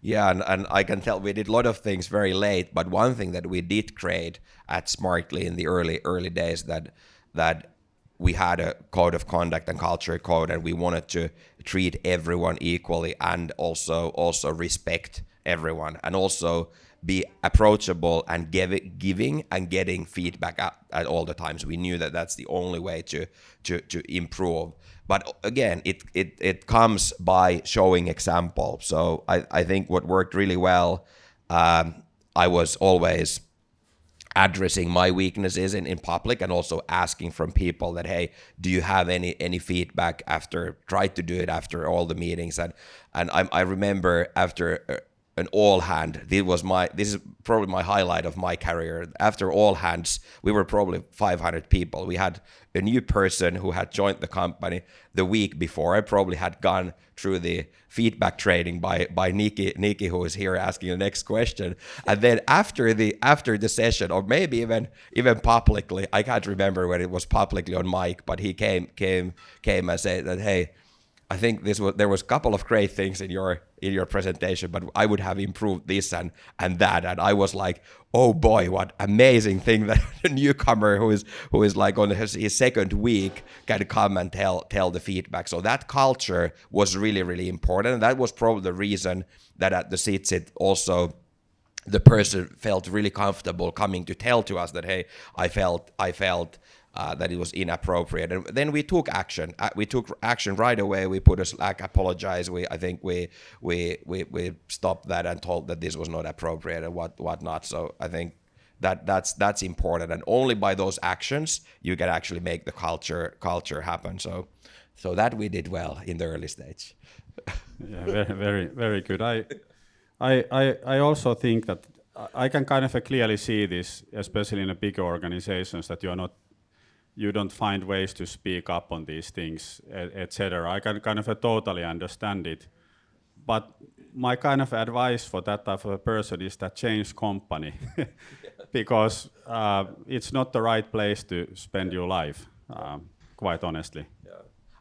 Yeah, and I can tell we did a lot of things very late, but one thing that we did create at Smartly in the early days, that we had a code of conduct and culture code, and we wanted to treat everyone equally and also respect everyone, and also be approachable and giving and getting feedback at all the times. We knew that that's the only way to improve. But again, it comes by showing example. So I think what worked really well, I was always addressing my weaknesses in public, and also asking from people that, hey, do you have any feedback try to do it after all the meetings. And I remember after an all hand, this is probably my highlight of my career. After all hands, we were probably 500 people. We had a new person who had joined the company the week before. I probably had gone through the feedback training by Nikki, who is here asking the next question. And then after the session, or maybe even publicly, I can't remember when it was publicly on mic, but he came and said that, hey, I think there was a couple of great things in your presentation, but I would have improved this and that. And I was like, oh boy, what amazing thing that a newcomer who is like on his second week can come and tell the feedback. So that culture was really, really important. And that was probably the reason that at the sit also the person felt really comfortable coming to tell to us that, hey, I felt that it was inappropriate, and then we took action. We took action right away. We put a Slack, apologize. I think we stopped that and told that this was not appropriate and whatnot. So I think that's important, and only by those actions you can actually make the culture happen. So that we did well in the early stage.
Yeah, very, very, very good. I also think that I can kind of clearly see this, especially in a bigger organizations, that you don't find ways to speak up on these things, etc. I can kind of totally understand it. But my kind of advice for that type of a person is that change company, because it's not the right place to spend your life, quite honestly.
Yeah.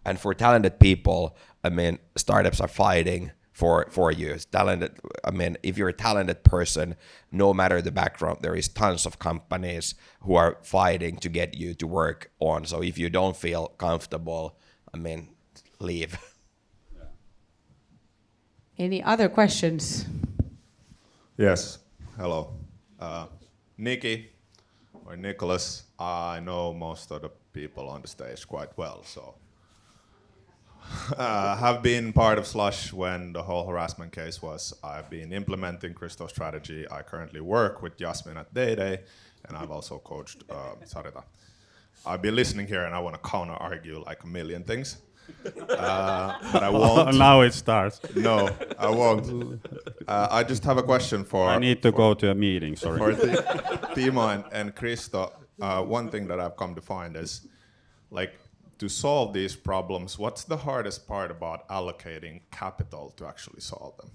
And for talented people, I mean, startups are fighting for you. Talented. I mean, if you're a talented person, no matter the background, there is tons of companies who are fighting to get you to work on. So if you don't feel comfortable, I mean, leave.
Any other questions?
Yes. Hello. Nikki or Nicholas, I know most of the people on the stage quite well, so have been part of Slush when the whole harassment case was. I've been implementing Kristo's strategy. I currently work with Jasmin at deidei, and I've also coached Sarita. I've been listening here and I want to counter-argue like a million things. But I won't.
Now it starts.
No, I won't. I just have a question for...
I need to go to a meeting, sorry.
For Timo and Kristo. One thing that I've come to find is, like, to solve these problems, what's the hardest part about allocating capital to actually solve them?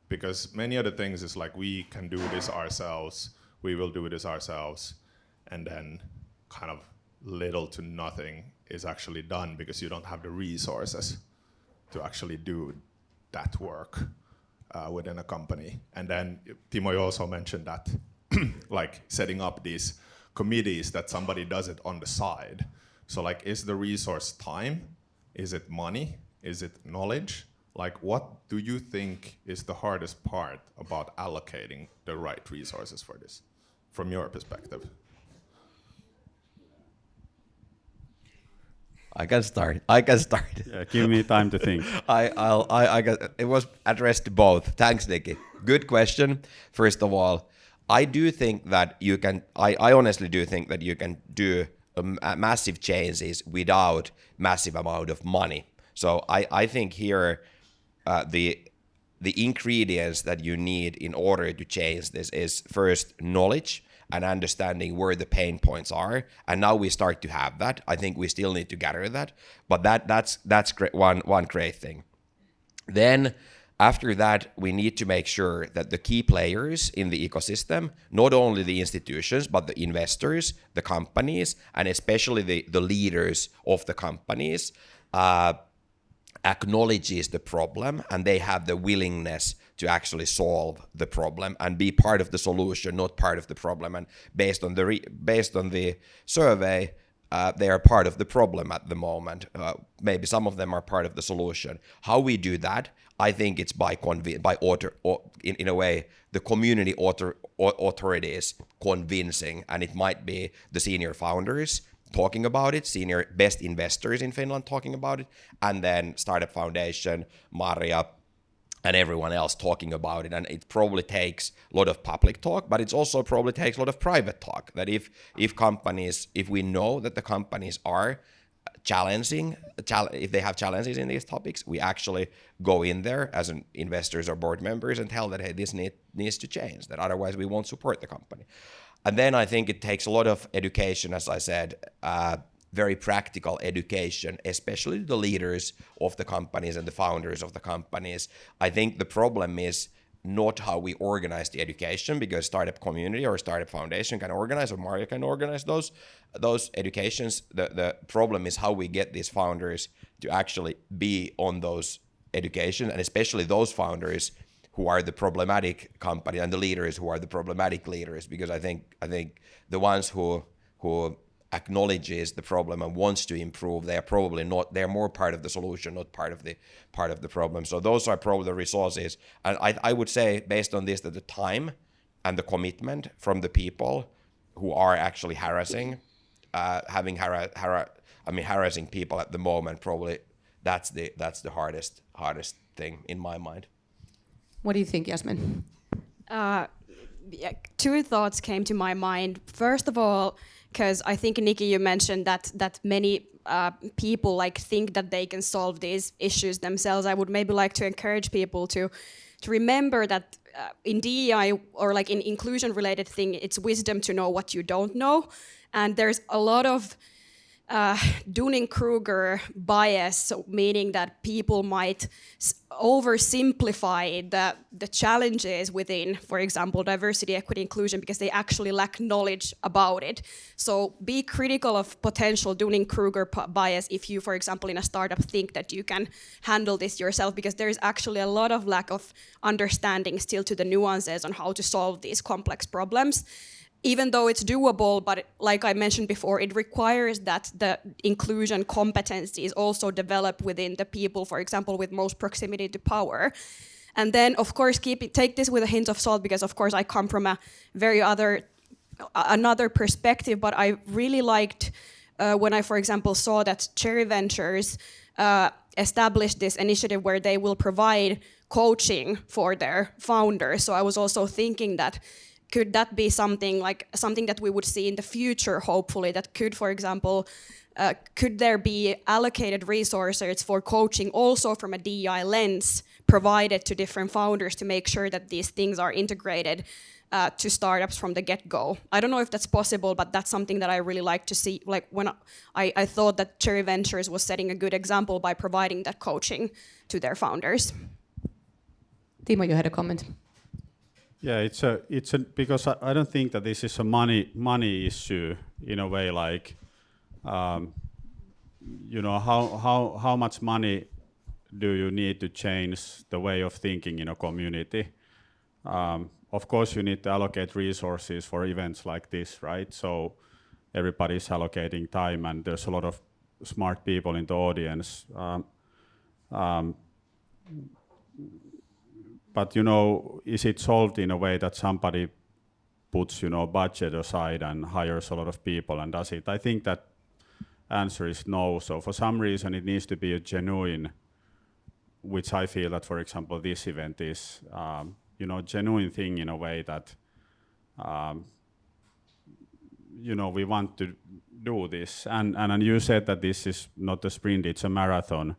Because many of the things is like, we can do this ourselves, we will do this ourselves, and then kind of little to nothing is actually done because you don't have the resources to actually do that work within a company. And then Timo, you also mentioned that like setting up these committees that somebody does it on the side. So like, is the resource time? Is it money? Is it knowledge? Like, what do you think is the hardest part about allocating the right resources for this, from your perspective?
I can start.
Yeah, give me time to think.
It was addressed to both. Thanks, Nikki. Good question. First of all, I do think that you can. I honestly do think that you can do massive changes without massive amount of money. So I think here the ingredients that you need in order to change this is first knowledge and understanding where the pain points are. And now we start to have that. I think we still need to gather that, but that's great, one great thing. Then after that, we need to make sure that the key players in the ecosystem, not only the institutions, but the investors, the companies, and especially the leaders of the companies, acknowledges the problem, and they have the willingness to actually solve the problem and be part of the solution, not part of the problem. And based on the survey, they are part of the problem at the moment. Maybe some of them are part of the solution. How we do that, I think it's in a way the community authorities convincing, and it might be the senior founders talking about it, senior best investors in Finland talking about it, and then Startup Foundation, Maria, and everyone else talking about it. And it probably takes a lot of public talk, but it also probably takes a lot of private talk. That if we know that the companies are challenging, if they have challenges in these topics, we actually go in there as investors or board members and tell that, hey, this needs to change, that otherwise we won't support the company. And then I think it takes a lot of education, as I said, very practical education, especially the leaders of the companies and the founders of the companies. I think the problem is not how we organize the education, because Startup Community or Startup Foundation can organize, or Maria can organize those educations. The problem is how we get these founders to actually be on those education, and especially those founders who are the problematic company and the leaders who are the problematic leaders, because I think the ones who acknowledges the problem and wants to improve, they are probably not, they're more part of the solution, not part of the problem. So those are probably the resources. And I would say, based on this, that the time and the commitment from the people who are actually harassing, harassing people at the moment, probably that's the hardest thing in my mind.
What do you think, Jasmin?
Two thoughts came to my mind. First of all, because I think, Nikki, you mentioned that many people think that they can solve these issues themselves. I would maybe like to encourage people to remember that in DEI or in inclusion-related thing, it's wisdom to know what you don't know, and there's a lot of Dunning-Kruger bias, meaning that people might oversimplify the challenges within, for example, diversity, equity, inclusion, because they actually lack knowledge about it. So be critical of potential Dunning-Kruger bias if you, for example, in a startup think that you can handle this yourself, because there is actually a lot of lack of understanding still to the nuances on how to solve these complex problems. Even though it's doable, but like I mentioned before, it requires that the inclusion competencies also develop within the people, for example, with most proximity to power. And then, of course, take this with a hint of salt, because, of course, I come from another perspective, but I really liked when I, for example, saw that Cherry Ventures established this initiative where they will provide coaching for their founders. So I was also thinking that could that be something that we would see in the future, hopefully, that could, for example, could there be allocated resources for coaching also from a DEI lens provided to different founders to make sure that these things are integrated to startups from the get-go? I don't know if that's possible, but that's something that I really like to see. Like when I thought that Cherry Ventures was setting a good example by providing that coaching to their founders.
Timo, you had a comment.
Yeah, it's a because I don't think that this is a money issue in a way. how much money do you need to change the way of thinking in a community? Of course, you need to allocate resources for events like this, right? So everybody's allocating time, and there's a lot of smart people in the audience. But is it solved in a way that somebody puts budget aside and hires a lot of people and does it? I think that answer is no. So for some reason it needs to be a genuine, which I feel that, for example, this event is genuine thing in a way that we want to do this. And you said that this is not a sprint, it's a marathon.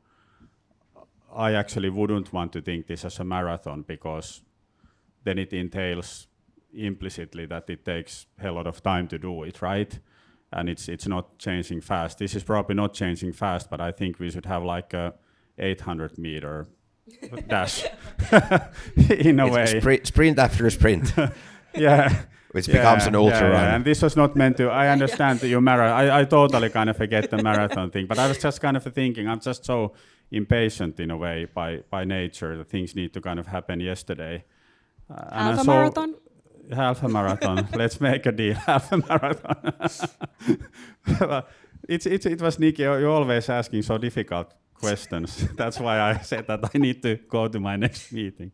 I actually wouldn't want to think this as a marathon, because then it entails implicitly that it takes a lot of time to do it, right? And it's not changing fast. This is probably not changing fast, but I think we should have like a 800-meter dash in a way.
Sprint after sprint.
Yeah.
Which becomes an ultra run.
And this was not meant to, I understand that you I totally kind of get the marathon thing, but I was just kind of thinking, I'm just so impatient in a way by nature that things need to kind of happen yesterday.
Marathon?
Half a marathon. Let's make a deal. Half a marathon. It was Nikki. You're always asking so difficult questions. That's why I said that I need to go to my next meeting.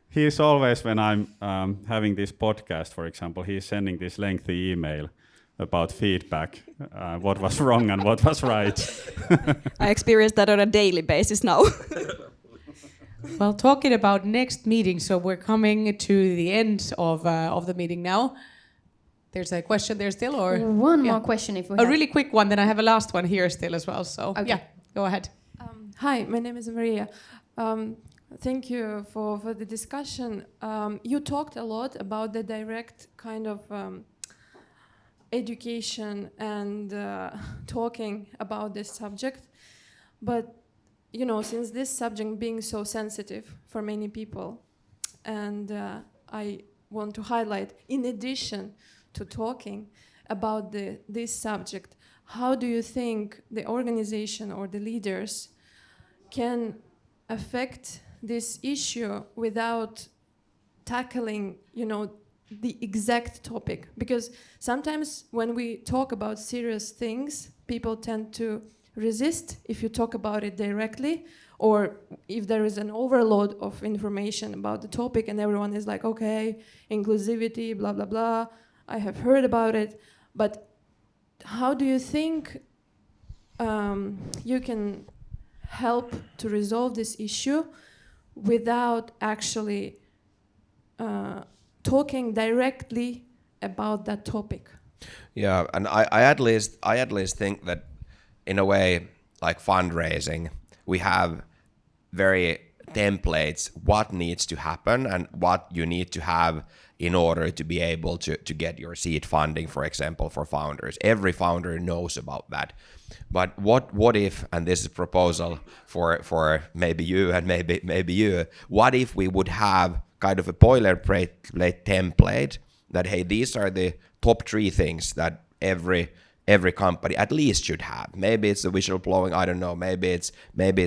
He's always, when I'm having this podcast, for example, he's sending this lengthy email about feedback, what was wrong and what was right.
I experience that on a daily basis now.
Well, talking about next meeting, so we're coming to the end of the meeting now. There's a question there still, or
one more question if we
a
have.
really quick one. Then I have a last one here still as well. So
Okay.
yeah, go ahead.
Hi, my name is Maria. Thank you for the discussion. You talked a lot about the direct kind of education and talking about this subject, but since this subject being so sensitive for many people, and I want to highlight, in addition to talking about this subject, how do you think the organization or the leaders can affect this issue without tackling, the exact topic? Because sometimes when we talk about serious things, people tend to resist if you talk about it directly, or if there is an overload of information about the topic and everyone is like, okay, inclusivity, blah, blah, blah, I have heard about it. But how do you think you can help to resolve this issue without actually talking directly about that topic?
Yeah, and I at least think that in a way, like fundraising, we have very templates what needs to happen and what you need to have in order to be able to get your seed funding, for example, for founders. Every founder knows about that. But what if, and this is a proposal for maybe you and maybe you, what if we would have kind of a boilerplate template that, hey, these are the top 3 things that every company at least should have. Maybe it's the whistleblowing, I don't know, maybe it's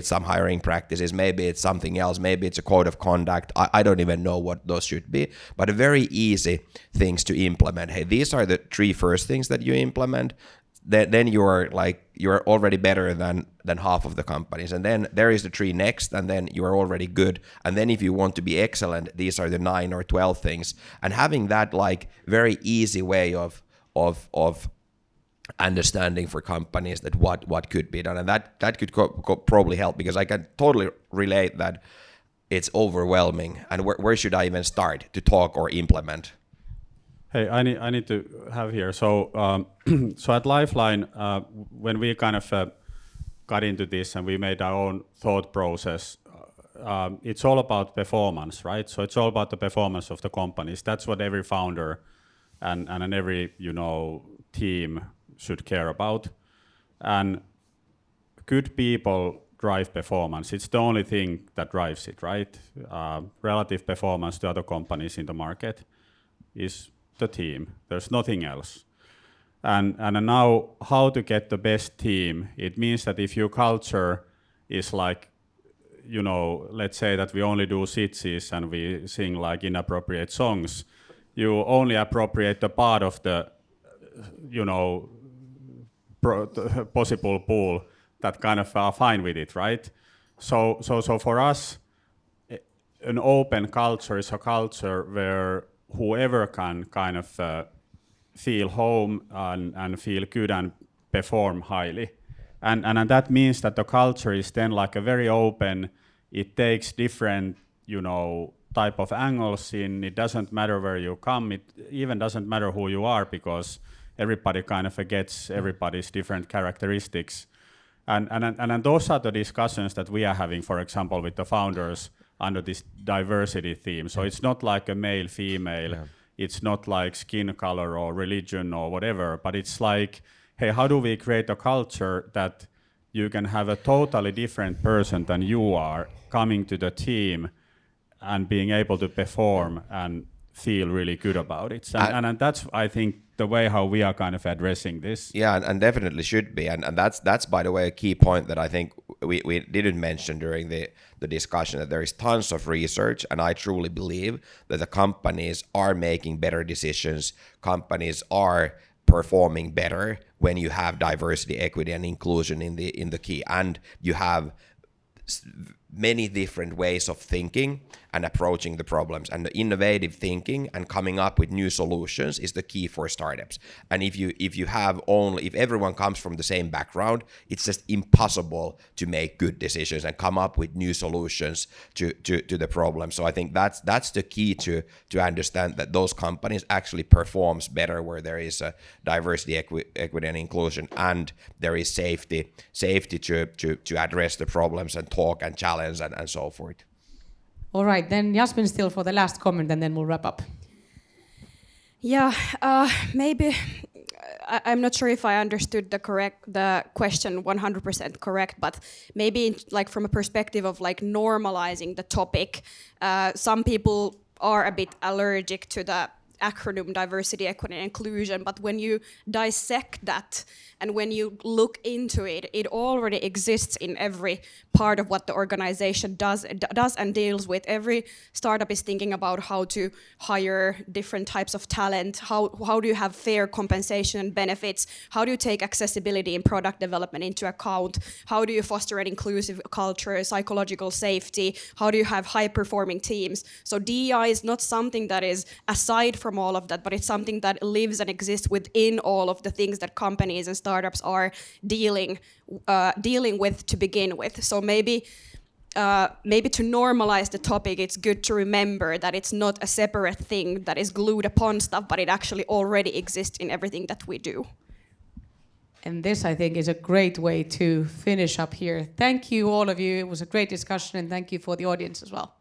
some hiring practices, maybe it's something else, maybe it's a code of conduct, I don't even know what those should be, but very easy things to implement. Hey, these are the 3 first things that you implement, then you're already better than half of the companies, and then there is the 3 next, and then you are already good, and then if you want to be excellent, these are the 9 or 12 things, and having that like very easy way of understanding for companies that what could be done, and that could probably help, because I can totally relate that it's overwhelming, and where should I even start to talk or implement?
Hey, I need to have here. So so at Lifeline, when we kind of got into this and we made our own thought process, it's all about performance, right? So it's all about the performance of the companies. That's what every founder and every team should care about. And good people drive performance. It's the only thing that drives it, right? Relative performance to other companies in the market is the team. There's nothing else. And now how to get the best team, it means that if your culture is like, you know, let's say that we only do sitsies and we sing like inappropriate songs, you only appropriate the part of the, you know, possible pool that kind of are fine with it, right? So for us, an open culture is a culture where whoever can kind of feel home and feel good and perform highly. And that means that the culture is then like a very open, it takes different, you know, type of angles in, it doesn't matter where you come, it even doesn't matter who you are, because everybody kind of gets everybody's different characteristics. And those are the discussions that we are having, for example, with the founders under this diversity theme. So it's not like a male, female, it's not like skin color or religion or whatever, but it's like, hey, how do we create a culture that you can have a totally different person than you are coming to the team and being able to perform and feel really good about it. And that's, I think, the way how we are kind of addressing this.
Yeah, and definitely should be. And that's by the way, a key point that I think we didn't mention during the discussion, that there is tons of research, and I truly believe that the companies are making better decisions. Companies are performing better when you have diversity, equity, and inclusion in the key, and you have many different ways of thinking and approaching the problems, and the innovative thinking and coming up with new solutions is the key for startups. And if everyone comes from the same background, it's just impossible to make good decisions and come up with new solutions to the problem. So I think that's the key to understand that those companies actually performs better where there is a diversity, equity, and inclusion, and there is safety to address the problems and talk and challenge and so forth.
All right, then Jasmin still for the last comment, and then we'll wrap up.
Yeah, maybe I'm not sure if I understood the question 100% correct, but maybe like from a perspective of like normalizing the topic, some people are a bit allergic to the acronym diversity, equity, and inclusion, but when you dissect that and when you look into it, it already exists in every part of what the organization does and deals with. Every startup is thinking about how to hire different types of talent, how do you have fair compensation and benefits, how do you take accessibility in product development into account, how do you foster an inclusive culture, psychological safety, how do you have high-performing teams. So DEI is not something that is aside from all of that, but it's something that lives and exists within all of the things that companies and startups are dealing with to begin with. So maybe to normalize the topic, it's good to remember that it's not a separate thing that is glued upon stuff, but it actually already exists in everything that we do.
And this, I think, is a great way to finish up here. Thank you, all of you. It was a great discussion, and thank you for the audience as well.